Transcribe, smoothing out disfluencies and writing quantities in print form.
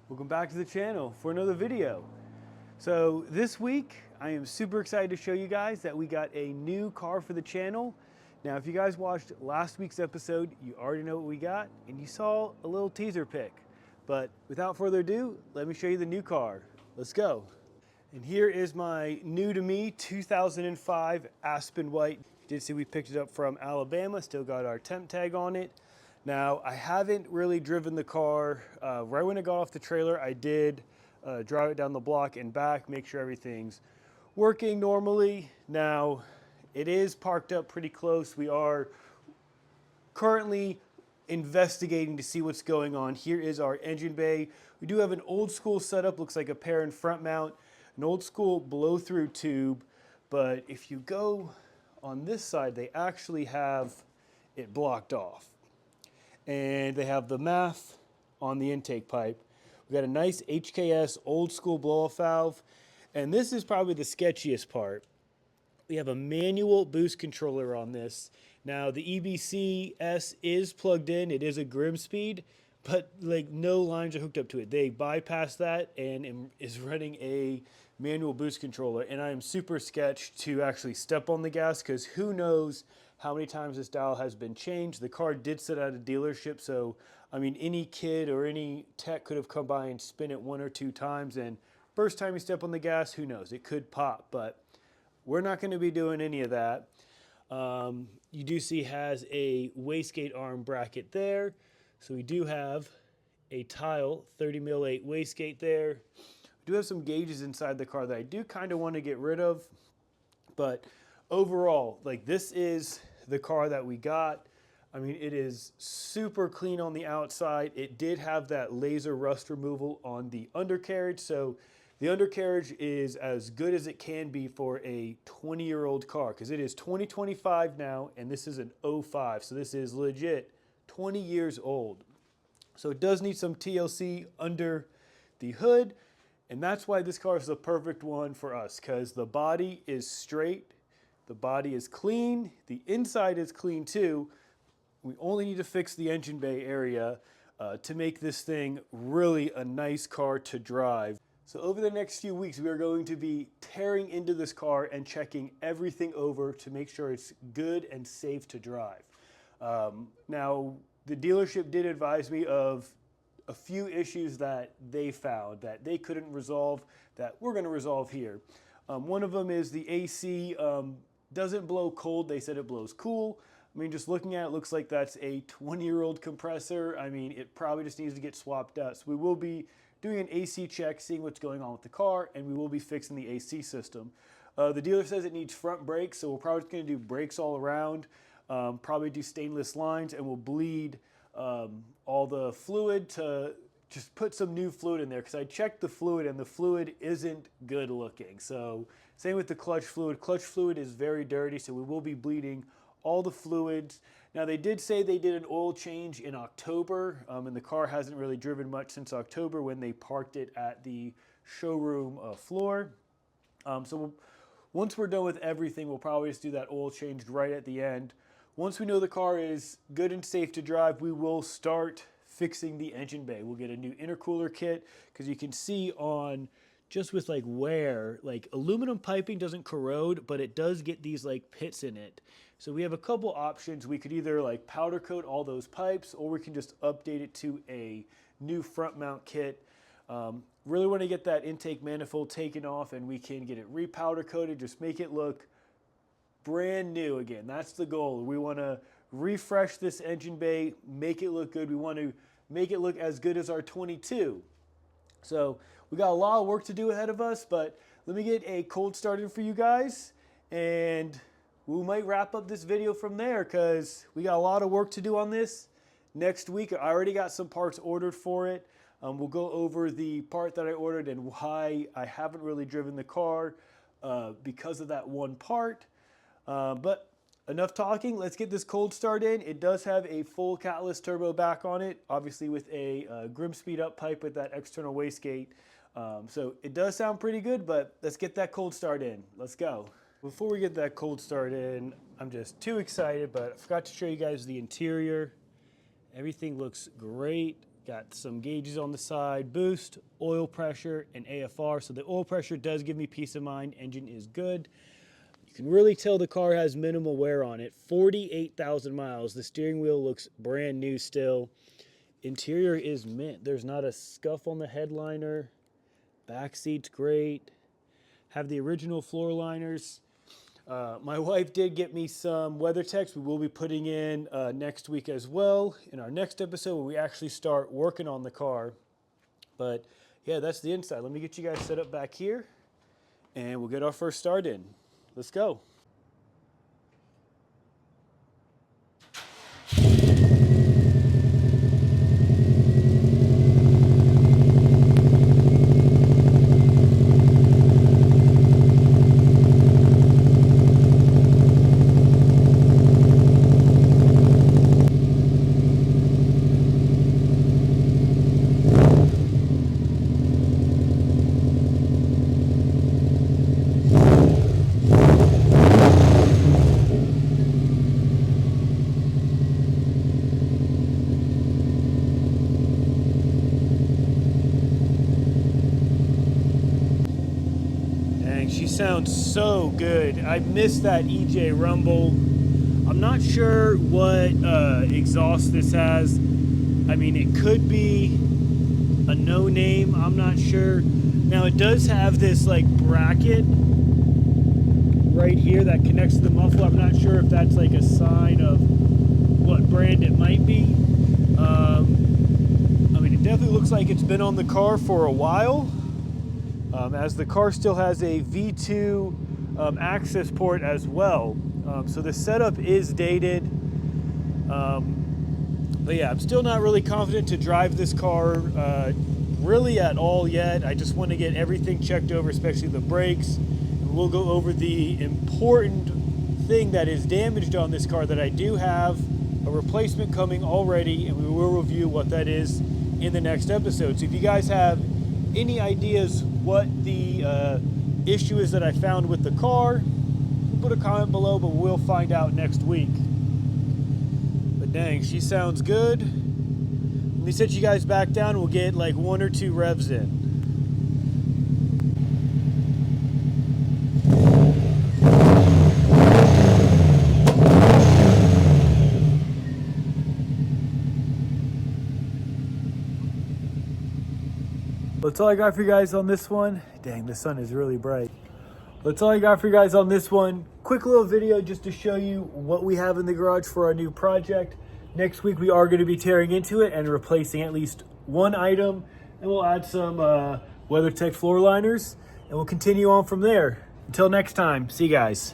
Welcome back to the channel for another video. So this week I am super excited to show you guys that we got a new car for the channel. Now if you guys watched last week's episode, you already know what we got and you saw a little teaser pic. But without further ado, let me show you the new car. Let's go. And here is my new to me 2005 Aspen White. You did see we picked it up from Alabama, still got our temp tag on it. Now, I haven't really driven the car. Right when it got off the trailer, I did drive it down the block and back, make sure everything's working normally. Now, it is parked up pretty close. We are currently investigating to see what's going on. Here is our engine bay. We do have an old school setup, looks like a pair and front mount, an old school blow through tube. But if you go on this side, they actually have it blocked off. And they have the MAF on the intake pipe. We got a nice HKS old school blow-off valve. And this is probably the sketchiest part. We have a manual boost controller on this. Now the EBC-S is plugged in. It is a Grimspeed, but like no lines are hooked up to it. They bypass that and is running a manual boost controller. And I am super sketched to actually step on the gas because who knows how many times this dial has been changed. The car did sit at a dealership, so I mean any kid or any tech could have come by and spin it one or two times, and first time you step on the gas, who knows, it could pop, but we're not going to be doing any of that. You do see has a wastegate arm bracket there, so we do have a tile 30mm wastegate there. We do have some gauges inside the car that I do kind of want to get rid of, but overall, like this is the car that we got. I mean, it is super clean on the outside. It did have that laser rust removal on the undercarriage, so the undercarriage is as good as it can be for a 20-year-old car because it is 2025 now and this is an 05, so this is legit 20 years old. So it does need some TLC under the hood, and that's why this car is the perfect one for us because the body is straight. The body is clean, the inside is clean too. We only need to fix the engine bay area to make this thing really a nice car to drive. So over the next few weeks, we are going to be tearing into this car and checking everything over to make sure it's good and safe to drive. Now, the dealership did advise me of a few issues that they found that they couldn't resolve that we're going to resolve here. One of them is the AC doesn't blow cold. They said it blows cool. I mean, just looking at it, looks like that's a 20-year-old compressor. I mean, it probably just needs to get swapped out. So we will be doing an AC check, seeing what's going on with the car, and we will be fixing the AC system. The dealer says it needs front brakes, so we're probably just going to do brakes all around, probably do stainless lines, and we'll bleed all the fluid to just put some new fluid in there because I checked the fluid and the fluid isn't good looking. So same with the clutch fluid. Clutch fluid is very dirty, so we will be bleeding all the fluids. Now they did say they did an oil change in October, and the car hasn't really driven much since October when they parked it at the showroom floor. Once we're done with everything, we'll probably just do that oil change right at the end. Once we know the car is good and safe to drive, we will start fixing the engine bay. We'll get a new intercooler kit because you can see on just with like wear, like aluminum piping doesn't corrode, but it does get these like pits in it. So we have a couple options. We could either like powder coat all those pipes or we can just update it to a new front mount kit. Really want to get that intake manifold taken off and we can get it repowder coated, just make it look brand new again. That's the goal. We want to refresh this engine bay, make it look good. We want to make it look as good as our 22. So we got a lot of work to do ahead of us, but let me get a cold started for you guys and we might wrap up this video from there because we got a lot of work to do on this. Next week, I already got some parts ordered for it. We'll go over the part that I ordered and why I haven't really driven the car because of that one part. But enough talking, let's get this cold start in. It does have a full Catalyst turbo back on it, obviously with a Grimspeed up pipe with that external wastegate. So it does sound pretty good, but let's get that cold start in. Let's go. Before we get that cold start in, I'm just too excited, but I forgot to show you guys the interior. Everything looks great. Got some gauges on the side, boost, oil pressure, and AFR. So the oil pressure does give me peace of mind. Engine is good. You can really tell the car has minimal wear on it. 48,000 miles. The steering wheel looks brand new still. Interior is mint. There's not a scuff on the headliner. Back seat's great. Have the original floor liners. My wife did get me some WeatherTechs we will be putting in next week as well in our next episode where we actually start working on the car. But yeah, that's the inside. Let me get you guys set up back here and we'll get our first start in. Let's go. She sounds so good. I miss that EJ rumble. I'm not sure what exhaust this has. I mean, it could be a no name. I'm not sure. Now it does have this like bracket right here that connects to the muffler. I'm not sure if that's like a sign of what brand it might be. I mean, it definitely looks like it's been on the car for a while. As the car still has a V2 access port as well. So the setup is dated. But yeah, I'm still not really confident to drive this car really at all yet. I just want to get everything checked over, especially the brakes. And we'll go over the important thing that is damaged on this car that I do have a replacement coming already, and we will review what that is in the next episode. So if you guys have any ideas what the issue is that I found with the car, put a comment below, but we'll find out next week. But dang, she sounds good. Let me set you guys back down. We'll get like 1 or 2 revs in. That's all I got for you guys on this one. Dang, the sun is really bright. That's all I got for you guys on this one. Quick little video just to show you what we have in the garage for our new project. Next week we are going to be tearing into it and replacing at least one item. And we'll add some WeatherTech floor liners. And we'll continue on from there. Until next time, see you guys.